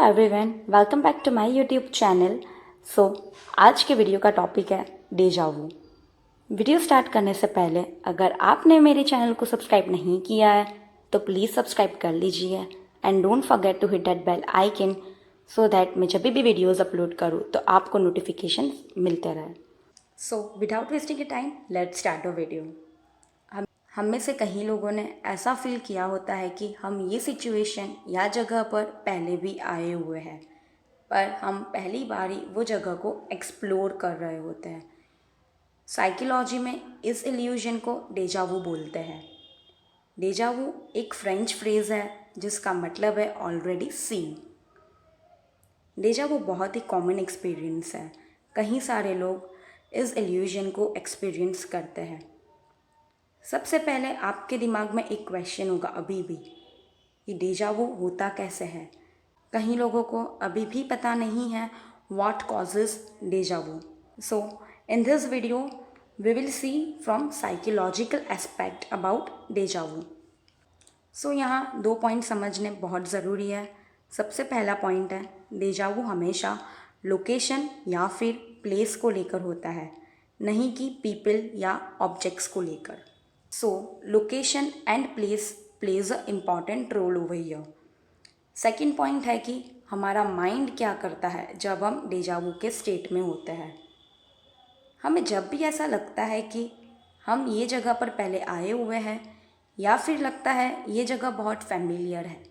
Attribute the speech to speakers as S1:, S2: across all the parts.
S1: Everyone, welcome back to my YouTube channel. आज के video का टॉपिक है डेजा वू। वीडियो स्टार्ट करने से पहले अगर आपने मेरे चैनल को सब्सक्राइब नहीं किया है तो प्लीज़ सब्सक्राइब कर लीजिए and don't forget to hit that bell icon so that मैं जब भी वीडियोस अपलोड करूँ तो आपको नोटिफिकेशन मिलते रहे। Without wasting A time, let's start the video. हम में से कई लोगों ने ऐसा फील किया होता है कि हम ये सिचुएशन या जगह पर पहले भी आए हुए हैं, पर हम पहली बार ही वो जगह को एक्सप्लोर कर रहे होते हैं। साइकोलॉजी में इस इल्यूजन को डेजा वू बोलते हैं। डेजा वू एक फ्रेंच फ्रेज़ है जिसका मतलब है ऑलरेडी सीन। डेजा वू बहुत ही कॉमन एक्सपीरियंस है। कई सारे लोग इस इल्यूजन को एक्सपीरियंस करते हैं। सबसे पहले आपके दिमाग में एक क्वेश्चन होगा अभी भी कि डेजा वू होता कैसे है। कई लोगों को अभी भी पता नहीं है what causes deja vu. So in this video we will see from psychological aspect about deja vu. यहाँ 2 पॉइंट समझने बहुत ज़रूरी है। सबसे पहला पॉइंट है, डेजा वू हमेशा लोकेशन या फिर प्लेस को लेकर होता है, नहीं कि पीपल या ऑब्जेक्ट्स को लेकर। Location and place plays a important roll over here. Second point है कि हमारा माइंड क्या करता है जब हम डेजा वू के स्टेट में होते हैं। हमें जब भी ऐसा लगता है कि हम ये जगह पर पहले आए हुए हैं या फिर लगता है ये जगह बहुत फैमिलियर है,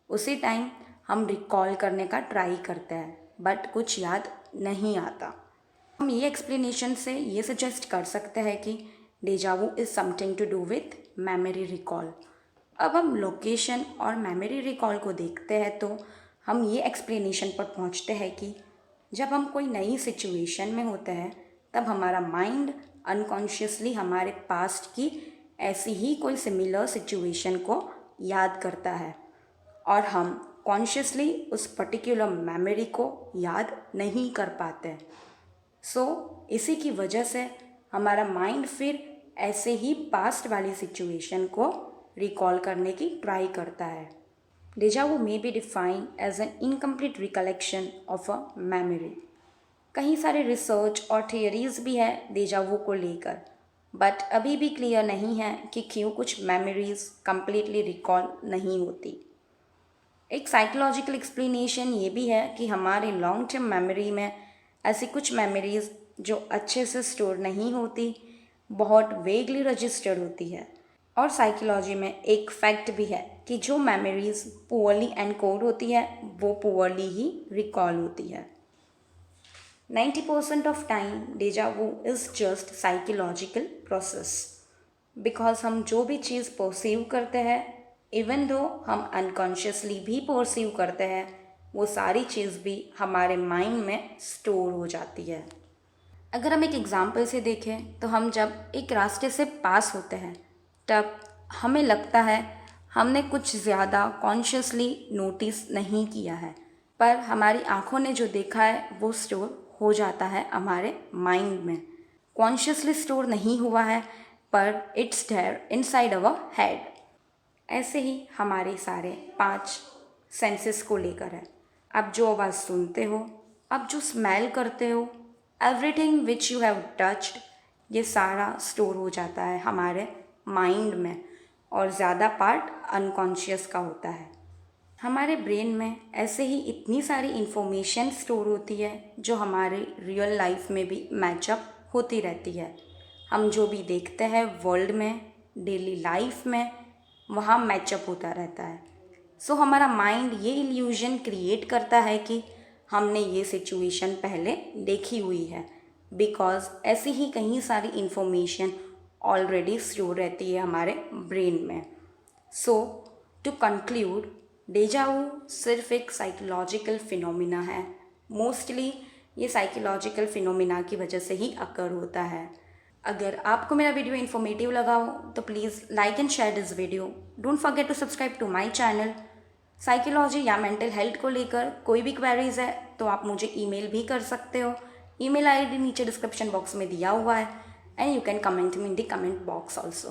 S1: उसी टाइम हम रिकॉल करने का ट्राई करते हैं बट कुछ याद नहीं आता। हम ये एक्सप्लेनेशन से ये सजेस्ट कर सकते हैं कि deja vu is something to do with memory recall. अब हम लोकेशन और मेमोरी रिकॉल को देखते हैं तो हम ये एक्सप्लेनेशन पर पहुंचते हैं कि जब हम कोई नई सिचुएशन में होते हैं तब हमारा माइंड अनकॉन्शियसली हमारे पास्ट की ऐसी ही कोई सिमिलर सिचुएशन को याद करता है और हम कॉन्शियसली उस पर्टिकुलर मेमोरी को याद नहीं कर पाते। इसी की वजह से हमारा माइंड फिर ऐसे ही पास्ट वाली सिचुएशन को रिकॉल करने की ट्राई करता है। Deja vu may be defined as an incomplete recollection of a memory. कई सारे रिसर्च और थियरीज भी है डेजा वू को लेकर, बट अभी भी क्लियर नहीं है कि क्यों कुछ मेमोरीज कम्प्लीटली रिकॉल नहीं होती। एक साइकोलॉजिकल एक्सप्लेनेशन ये भी है कि हमारे लॉन्ग टर्म मेमोरी में ऐसी कुछ मेमोरीज जो अच्छे से स्टोर नहीं होती, बहुत वेगली रजिस्टर्ड होती है। और साइकोलॉजी में एक फैक्ट भी है कि जो मेमोरीज पुअरली एनकोड होती है वो पुअरली ही रिकॉल होती है। 90% of time deja vu is just psychological process, because हम जो भी चीज़ परसीव करते हैं, इवन दो हम अनकॉन्शियसली भी परसीव करते हैं, वो सारी चीज़ भी हमारे माइंड में स्टोर हो जाती है। अगर हम एक एग्ज़ाम्पल से देखें तो हम जब एक रास्ते से पास होते हैं तब हमें लगता है हमने कुछ ज़्यादा कॉन्शियसली नोटिस नहीं किया है, पर हमारी आँखों ने जो देखा है वो स्टोर हो जाता है हमारे माइंड में। कॉन्शियसली स्टोर नहीं हुआ है पर it's there inside our head. ऐसे ही हमारे सारे 5 सेंसेस को लेकर है। आप जो आवाज़ सुनते हो, आप जो स्मेल करते हो, everything which you have touched, ये सारा स्टोर हो जाता है हमारे माइंड में और ज़्यादा पार्ट अनकॉन्शियस का होता है। हमारे ब्रेन में ऐसे ही इतनी सारी इन्फॉर्मेशन स्टोर होती है जो हमारे रियल लाइफ में भी मैचअप होती रहती है। हम जो भी देखते हैं वर्ल्ड में, डेली लाइफ में, वहाँ मैचअप होता रहता है। हमारा माइंड ये इल्यूजन क्रिएट करता है कि हमने ये सिचुएशन पहले देखी हुई है, बिकॉज ऐसी ही कई सारी इन्फॉर्मेशन ऑलरेडी स्टोर रहती है हमारे ब्रेन में। टू कंक्लूड, डेजा वू सिर्फ एक साइकोलॉजिकल फिनोमिना है। मोस्टली ये साइकोलॉजिकल फिनोमिना की वजह से ही अकर होता है। अगर आपको मेरा वीडियो इन्फॉर्मेटिव लगा हो तो please like and share this video. Don't forget to subscribe to my channel. Psychology या मेंटल हेल्थ को लेकर कोई भी क्वेरीज है तो आप मुझे ईमेल भी कर सकते हो। ईमेल आईडी नीचे डिस्क्रिप्शन बॉक्स में दिया हुआ है and you can comment me in the comment box also.